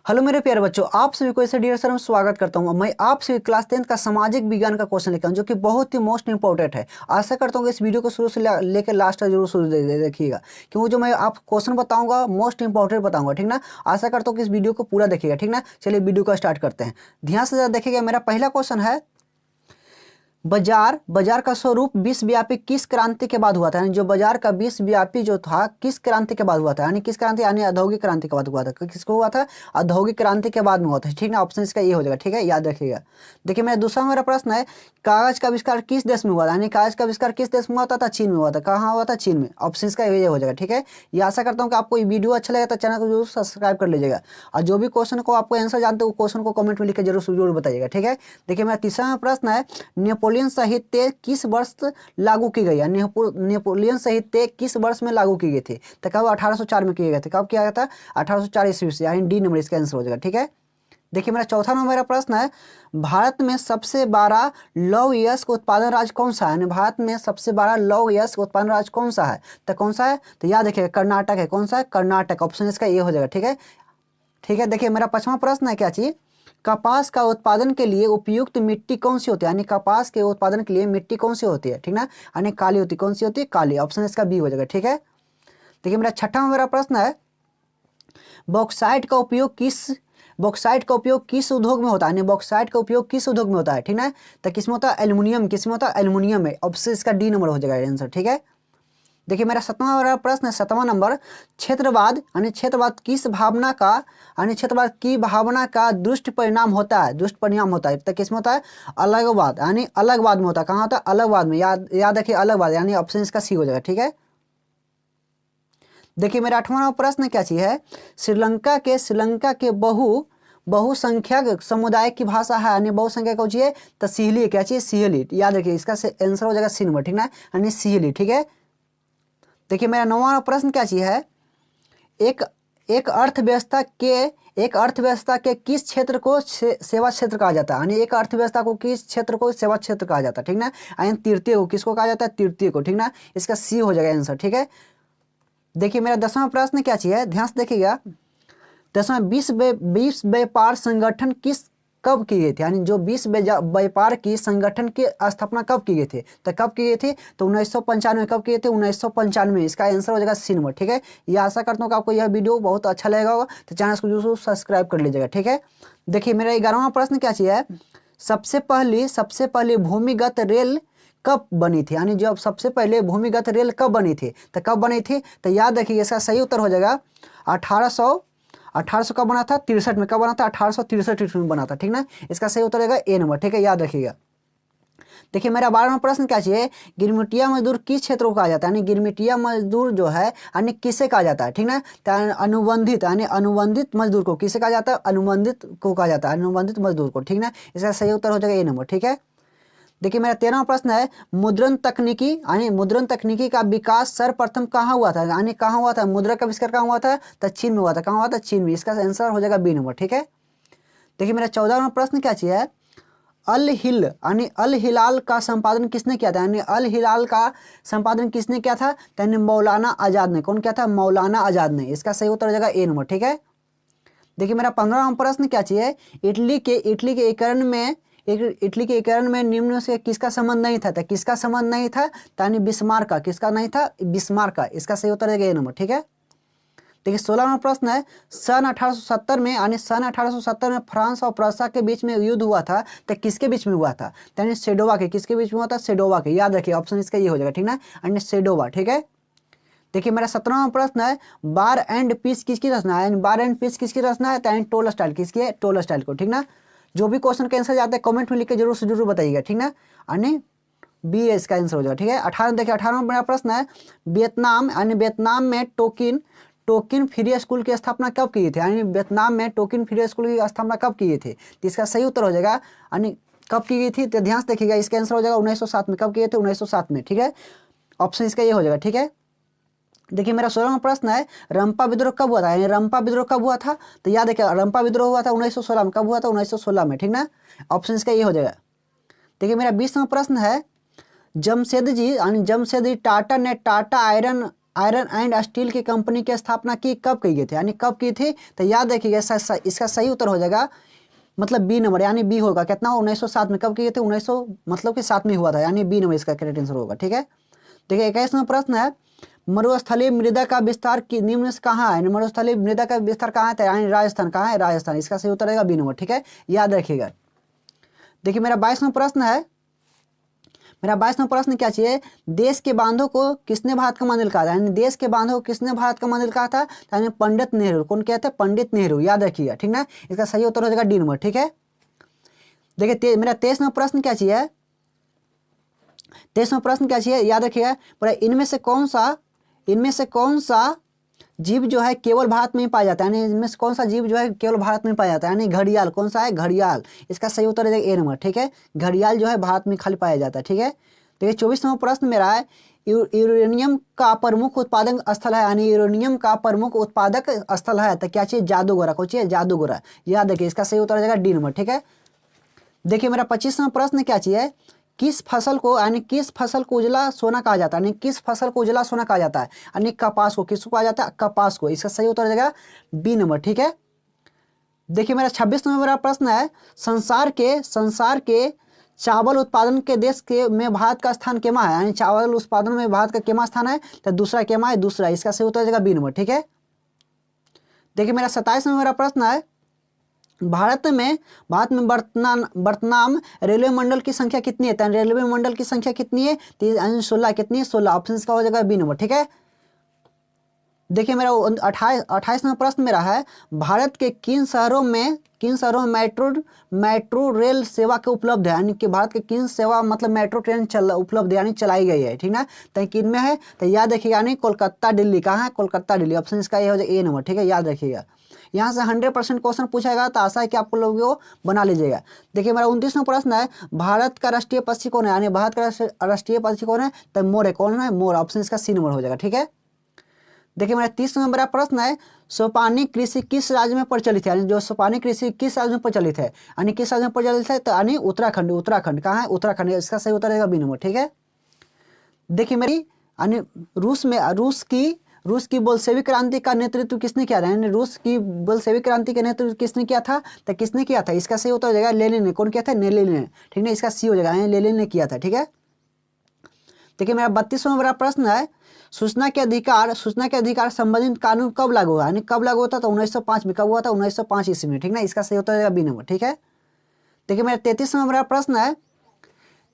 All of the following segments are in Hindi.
हेलो मेरे प्यारे बच्चों, आप सभी को इसे डियर सर में स्वागत करता हूं। मैं आप सभी क्लास 10th का सामाजिक विज्ञान का क्वेश्चन लेकर आऊं, जो कि बहुत ही मोस्ट इंपॉर्टेंट है। आशा करता हूं कि इस वीडियो को शुरू से लेकर लास्ट तक जरूर शुरू देखिएगा, क्योंकि जो मैं आप क्वेश्चन बताऊंगा मोस्ट इंपॉर्टेंट बताऊंगा, ठीक ना। आशा करता हूँ कि इस वीडियो को पूरा देखिएगा, ठीक ना। चलिए वीडियो को स्टार्ट करते हैं। ध्यान से देखिएगा, मेरा पहला क्वेश्चन है, बाजार का स्वरूप विश्वव्यापी किस क्रांति के बाद हुआ था। यानी जो बाजार का विश्वव्यापी जो था किस क्रांति के बाद हुआ था, यानी किस क्रांति, यानी औद्योगिक क्रांति के बाद हुआ था। किसको हुआ था? औद्योगिक क्रांति के बाद में हुआ था, ठीक ना। ऑप्शन इसका ये हो जाएगा, ठीक है, याद रखिएगा। देखिए मेरा प्रश्न है, कागज का आविष्कार किस देश में हुआ था। यानी कागज का आविष्कार किस देश में हुआ था? चीन में हुआ था। कहाँ हुआ था? चीन में। ऑप्शन इसका ये हो जाएगा, ठीक है। ये आशा करता हूँ कि आपको ये वीडियो अच्छा लगेगा तो चैनल को जरूर सब्सक्राइब कर लीजिएगा, और जो भी क्वेश्चन को आपको आंसर जानते हो क्वेश्चन को कमेंट में लिख के जरूर बताइएगा, ठीक है। देखिए मेरा तीसरा प्रश्न है, नेपोलियन संहिता किस वर्ष लागू की गई है। नेपोलियन संहिता किस वर्ष में लागू की गई थी? तो कब? 1804 में किए गए थे। कब किया गया था? 1804 ईस्वी से, यानी डी नंबर इसका आंसर हो जाएगा, ठीक है। देखिए मेरा चौथा नंबर मेरा प्रश्न है, भारत में सबसे बड़ा लौह अयस्क उत्पादन राज्य कौन सा है। यानी भारत में सबसे बड़ा लौह अयस्क उत्पादन राज्य कौन सा है? तो कौन सा है? तो याद रखिएगा, कर्नाटक है। कौन सा है? कर्नाटक। ऑप्शन इसका ये हो जाएगा, ठीक है, ठीक है। देखिए मेरा पांचवा प्रश्न है, क्या चीज, कपास का उत्पादन के लिए उपयुक्त मिट्टी कौन सी होती है। यानी कपास के उत्पादन के लिए मिट्टी कौन सी होती है, ठीक ना। यानी काली होती है। कौन सी होती है? काली। ऑप्शन इसका बी हो जाएगा, ठीक है। देखिए मेरा छठा मेरा प्रश्न है, बॉक्साइट का उपयोग किस उद्योग में होता है। यानी बॉक्साइट का उपयोग किस उद्योग में होता है, ठीक ना। तो किस में होता है? एल्युमिनियम। किस में होता है? एल्युमिनियम में। ऑप्शन इसका डी नंबर हो जाएगा आंसर, ठीक है। देखिए मेरा सातवां वाला प्रश्न है, सातवां नंबर, क्षेत्रवाद यानी क्षेत्रवाद किस भावना का, यानी क्षेत्रवाद की भावना का दुष्ट परिणाम होता है। दुष्ट परिणाम होता है तो किस में होता है? अलगवाद, यानी अलगवाद में होता है। कहाँ होता है? अलगवाद में। याद रखिए, अलगवाद, यानी ऑप्शन इसका सी हो जाएगा, ठीक है। देखिए मेरा आठवां प्रश्न क्या चीज है, श्रीलंका के बहुसंख्यक समुदाय की भाषा है। यानी बहुसंख्यक कौन सी है? तो सिहली। क्या चीज? सिहली। याद रखिए, इसका आंसर हो जाएगा सी नंबर, ठीक ना, यानी सिहली, ठीक है। देखिए मेरा नौवां प्रश्न क्या चीज है, एक एक अर्थव्यवस्था के किस क्षेत्र को सेवा क्षेत्र कहा जाता है। यानी एक अर्थव्यवस्था को किस क्षेत्र को सेवा क्षेत्र कहा जाता है, ठीक ना। यानी तृतीय को किसको कहा जाता है? तृतीय को, ठीक ना। इसका सी हो जाएगा आंसर, ठीक है। देखिए मेरा 10वां प्रश्न क्या चीज है, ध्यान से देखिएगा। 10वां, विश्व व्यापार संगठन कब की गई थी। यानी जो विश्व व्यापार की संगठन की स्थापना कब की गई थी? तो कब की गई थी? तो 1995। कब की गई थी? 1995। इसका आंसर हो जाएगा सी नंबर, ठीक है। ये आशा करता हूँ कि आपको यह वीडियो बहुत अच्छा लगेगा होगा, तो चैनल को जरूर सब्सक्राइब कर लीजिएगा, ठीक है। देखिए मेरा 11वां प्रश्न क्या चीज है, सबसे पहली भूमिगत रेल कब बनी थी। यानी जो सबसे पहले भूमिगत रेल कब बनी थी? तो कब बनी थी? तो याद रखिए, इसका सही उत्तर हो जाएगा 1800 कब बना था? 63 में। कब बना था? 1863 में बना था, ठीक ना। इसका सही उत्तर रहेगा ए नंबर, ठीक है, याद रखिएगा। देखिए मेरा 12वां प्रश्न क्या चाहिए, गिरमिटिया मजदूर किस क्षेत्र को कहा जाता है। यानी गिरमिटिया मजदूर जो है, यानी किसे कहा जाता है, ठीक ना। तो अनुबंधित, यानी अनुबंधित मजदूर को किसे कहा जाता है? अनुबंधित को कहा जाता है, अनुबंधित मजदूर को, ठीक ना। इसका सही उत्तर हो जाएगा ए नंबर, ठीक है। देखिए मेरा 13वां प्रश्न है, मुद्रण तकनीकी का विकास सर्वप्रथम कहाँ हुआ था। यानी कहाँ हुआ था? मुद्रा का आविष्कार कहाँ हुआ था? तो चीन में हुआ था। कहाँ हुआ था? चीन में। इसका आंसर हो जाएगा बी नंबर, ठीक है। देखिए मेरा 14वां प्रश्न क्या चीज है, अल हिलाल का संपादन किसने किया था। यानी अल हिलाल का संपादन किसने किया था? यानी मौलाना आजाद ने। कौन किया था? मौलाना आजाद ने। इसका सही उत्तर हो जाएगा ए नंबर, ठीक है। देखिए मेरा 15वां प्रश्न क्या चाहिए, इटली के एकीकरण में निम्न से किसका संबंध नहीं था। तो किसका संबंध नहीं था? यानी बिस्मार्क का। किसका नहीं था? बिस्मार्क का। इसका सही उत्तर है ए नंबर, ठीक है। देखिए 16वां प्रश्न है, सन 1870 में, यानी सन 1870 में फ्रांस और प्रसा के बीच में युद्ध हुआ था। तो किसके बीच में हुआ था? यानी सेडोवा के। किसके बीच में हुआ था? सेडोवा के। याद रखिए, ऑप्शन इसका ये हो जाएगा, ठीक ना, यानी सेडोवा, ठीक है। देखिए मेरा 17वां प्रश्न है, बार एंड पीस किसकी रचना है। यानी बार एंड पीस किसकी रचना है? यानी टोलस्टॉय। किसकी है? टोलस्टॉय को, ठीक ना। जो भी क्वेश्चन का आंसर जाता है कमेंट में लिख के जरूर से जरूर बताइएगा, ठीक ना, यानी बी इसका आंसर हो जाएगा, ठीक है। 18 देखिए 18वां मेरा प्रश्न है, वियतनाम में टोकिन फ्री स्कूल की स्थापना कब की गई थी। यानी वियतनाम में टोकिन फ्री स्कूल की स्थापना कब की गई थी? तो इसका सही उत्तर हो जाएगा, यानी कब की गई थी? तो ध्यान से देखिएगा, इसका आंसर हो जाएगा 1907 में। कब किए थे? 1907 में, ठीक है। ऑप्शन इसका ये हो जाएगा, ठीक है। देखिए मेरा 16वां प्रश्न है, रंपा विद्रोह कब हुआ था। यानी रंपा विद्रोह कब हुआ था? तो याद है, रंपा विद्रोह हुआ था 1916 में। कब हुआ था? 1916 में, ठीक ना। ऑप्शन इसका ये हो जाएगा। देखिए मेरा 20वां प्रश्न है, जमशेदजी टाटा ने Tata iron iron and steel की कंपनी की स्थापना की कब की गई थी, यानी कब की थी, तो याद रखिएगा इसका सही उत्तर हो जाएगा मतलब बी नंबर, यानी बी होगा कितना 1907 में। कब किए थे 1900 मतलब कि 7 में हुआ था, यानी बी नंबर इसका करेक्ट आंसर होगा। ठीक है, देखिए 21वां प्रश्न है मरुस्थलीय मृदा का विस्तार निम्न से कहाँ है, मरुस्थलीय मृदा का विस्तार कहाँ है, यानी राजस्थान। कहाँ है, राजस्थान। इसका सही उत्तर रहेगा बी नंबर। ठीक है, याद रखिएगा। देखिए मेरा 22वां प्रश्न है, मेरा 22वां प्रश्न क्या चाहिए, देश के बांधों को किसने भारत का मंदिर कहा था, यानी देश के बांधों को किसने भारत का मंदिर कहा था, यानी पंडित नेहरू। कौन कहते हैं, पंडित नेहरू। याद रखिएगा, ठीक ना। इसका सही उत्तर हो जाएगा डी नंबर। ठीक है, देखिए मेरा 23वां प्रश्न क्या चाहिए, 23वां प्रश्न क्या चाहिए, याद रखिएगा। इनमें से कौन सा जीव जो है केवल भारत में ही पाया जाता है, यानी इनमें से कौन सा जीव जो है केवल भारत में पाया जाता है, यानी घड़ियाल। कौन सा है, घड़ियाल। इसका सही उत्तर है ए नंबर। ठीक है, घड़ियाल जो है भारत में खाली पाया जाता है। ठीक है, देखिए 24वां प्रश्न मेरा है यूरेनियम का प्रमुख उत्पादक स्थल है, यानी यूरेनियम का प्रमुख उत्पादक स्थल है, तो क्या चाहिए, जादूगोरा। कौन चाहिए, जादूगोरा। याद रखिए, इसका सही उत्तर हो जाएगा डी नंबर। ठीक है, देखिए मेरा 25वां प्रश्न क्या चाहिए, किस फसल को, यानी किस फसल को उजला सोना कहा जाता है, यानी किस फसल को उजला सोना कहा जाता है, यानी कपास को। किसको कहा जाता है, कपास को। इसका सही उत्तर हो जाएगा बी नंबर। ठीक है, देखिए मेरा 26वां मेरा प्रश्न है संसार के चावल उत्पादन के देश के में भारत का स्थान केमा है, यानी चावल उत्पादन में भारत का केमा स्थान है, तो दूसरा केमा है, दूसरा। इसका सही उत्तर हो जाएगा बी नंबर। ठीक है, देखिए मेरा 27वां मेरा प्रश्न है भारत में वर्तमान रेलवे मंडल की संख्या कितनी है, रेलवे मंडल की संख्या कितनी है, 16। कितनी है, 16। ऑप्शन का हो जाएगा बी नंबर। ठीक है, देखिए मेरा 28वां प्रश्न मेरा है भारत के किन शहरों में मेट्रो रेल सेवा के उपलब्ध है, यानी कि भारत के किन सेवा मतलब मेट्रो ट्रेन उपलब्ध है, यानी चलाई गई है। ठीक ना, तो किन में है, तो याद रखिएगा, यानी कोलकाता दिल्ली। कहाँ है, कोलकाता दिल्ली। ऑप्शन इसका ये हो जाएगा ए नंबर। ठीक है, याद रखिएगा। यहाँ से 100% क्वेश्चन पूछेगा, तो आशा है कि आपको लोगों को बना लीजिएगा। देखिए मेरा 29वां प्रश्न है भारत का राष्ट्रीय पक्षी कौन है, यानी भारत का राष्ट्रीय पक्षी कौन है, तो मोर है। कौन है, मोर। ऑप्शन इसका सी नंबर हो जाएगा। ठीक है, देखिए मेरा 30वां मेरा प्रश्न है सोपानी कृषि किस राज्य में प्रचलित है, यानी जो सोपानी कृषि किस राज्य में प्रचलित है, यानी किस राज्य में प्रचलित है, तो यानी उत्तराखंड। उत्तराखंड। कहाँ है, उत्तराखंड। इसका सही उत्तर रहेगा बी नंबर। ठीक है, देखिए मेरी यानी रूस की बोल्शेविक क्रांति का नेतृत्व किसने किया था, यानी रूस की बोल्शेविक क्रांति का नेतृत्व किसने किया था, तो किसने किया था, इसका सही उत्तर हो जाएगा लेनिन ने। कौन किया था, लेनिन ने। ठीक है, इसका सी हो जाएगा, यानी लेनिन ने किया था। ठीक है, देखिए मेरा 32वां मेरा प्रश्न है सूचना के अधिकार संबंधित कानून कब लागू हुआ, यानी कब लागू होता, तो 1905 में। कब हुआ था, 1905 ईस्वी में। ठीक ना, इसका सही उत्तर हो जाएगा बी नंबर। ठीक है, देखिए मेरा 33वां मेरा प्रश्न है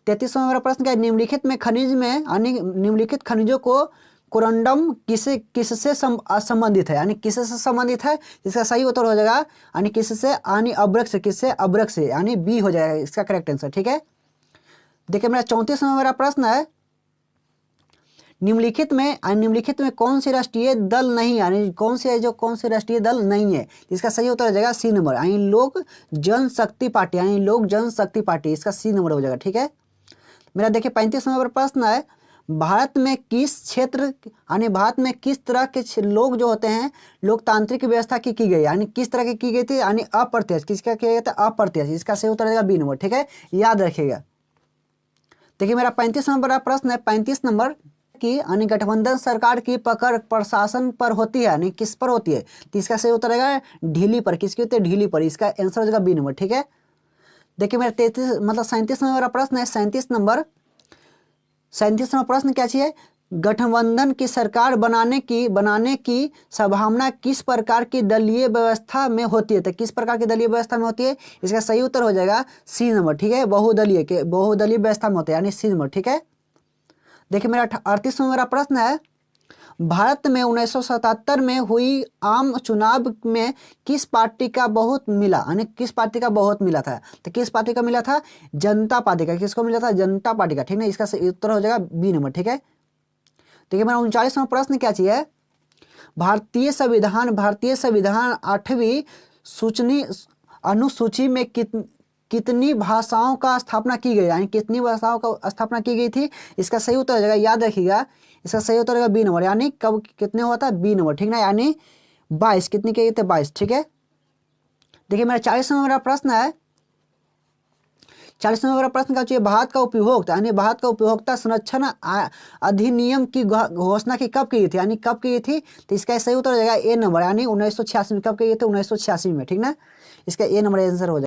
33वां मेरा प्रश्न क्या है निम्नलिखित में खनिज में यानी निम्नलिखित खनिजों को कोरंडम किससे संबंधित है, यानी किससे संबंधित है, इसका सही उत्तर हो जाएगा यानी किससे, यानी अब्रक से। किससे, अब्रक से, यानी बी हो जाएगा इसका करेक्ट आंसर। ठीक है, देखिए मेरा 34वां मेरा प्रश्न है निम्नलिखित में कौन से राष्ट्रीय दल नहीं, यानी कौन से राष्ट्रीय दल नहीं है, इसका सही उत्तर हो जाएगा सी नंबर, यानी लोक जनशक्ति पार्टी। यानी लोक जनशक्ति पार्टी, इसका सी नंबर हो जाएगा। ठीक है, मेरा देखिए 35वां नंबर प्रश्न है भारत में किस तरह के लोग जो होते हैं लोकतांत्रिक व्यवस्था की गई, यानी किस तरह की गई थी, यानी अप्रत्यक्ष। किसका किया गया था, अप्रत्यक्ष। इसका सही उत्तर हो जाएगा बी नंबर। ठीक है, याद रखिएगा। देखिए मेरा 35वां नंबर प्रश्न है 35 नंबर की यानी गठबंधन सरकार की पकड़ प्रशासन पर होती है, यानी किस पर होती है, तो इसका सही उत्तर रहेगा ढीली पर। किसकी होती है, ढीली पर। इसका आंसर हो जाएगा बी नंबर। ठीक है, देखिए मेरा 37 नंबर प्रश्न है 37वां प्रश्न क्या चाहिए गठबंधन की सरकार बनाने की संभावना किस प्रकार की दलीय व्यवस्था में होती है, तो किस प्रकार की दलीय व्यवस्था में होती है, इसका सही उत्तर हो जाएगा सी नंबर। ठीक है, बहुदलीय व्यवस्था में होते हैं, यानी सी नंबर। ठीक है, देखिए मेरा 38वां मेरा प्रश्न है भारत में 1977 में हुई आम चुनाव में किस पार्टी का बहुत मिला, यानी किस पार्टी का बहुत मिला था, तो किस पार्टी का मिला था, जनता पार्टी का। किसको मिला था, जनता पार्टी का। ठीक है, इसका उत्तर हो जाएगा बी नंबर। ठीक है, देखिए मेरा 39वां प्रश्न क्या चाहिए भारतीय संविधान 8वीं सूचनी अनुसूची में कितनी भाषाओं का स्थापना की गई, यानी कितनी भाषाओं का स्थापना की गई थी, इसका सही उत्तर हो जाएगा, याद रखिएगा, इसका सही उत्तर होगा बी नंबर, यानी कब कितने हुआ था, बी नंबर। ठीक ना, यानी 22। कितनी की गई थी, 22। ठीक है, देखिए मेरा 40वां मेरा प्रश्न है 40 नंबर प्रश्न का चाहिए, भारत का उपभोक्ता यानी भारत का उपभोक्ता संरक्षण अधिनियम की घोषणा की कब की थी, यानी कब की थी? तो इसका सही उत्तर हो जाएगा ए नंबर, यानी 1986 में। कब की थी? 1986 में, ठीक ना। इसका ए नंबर आंसर हो जाएगा।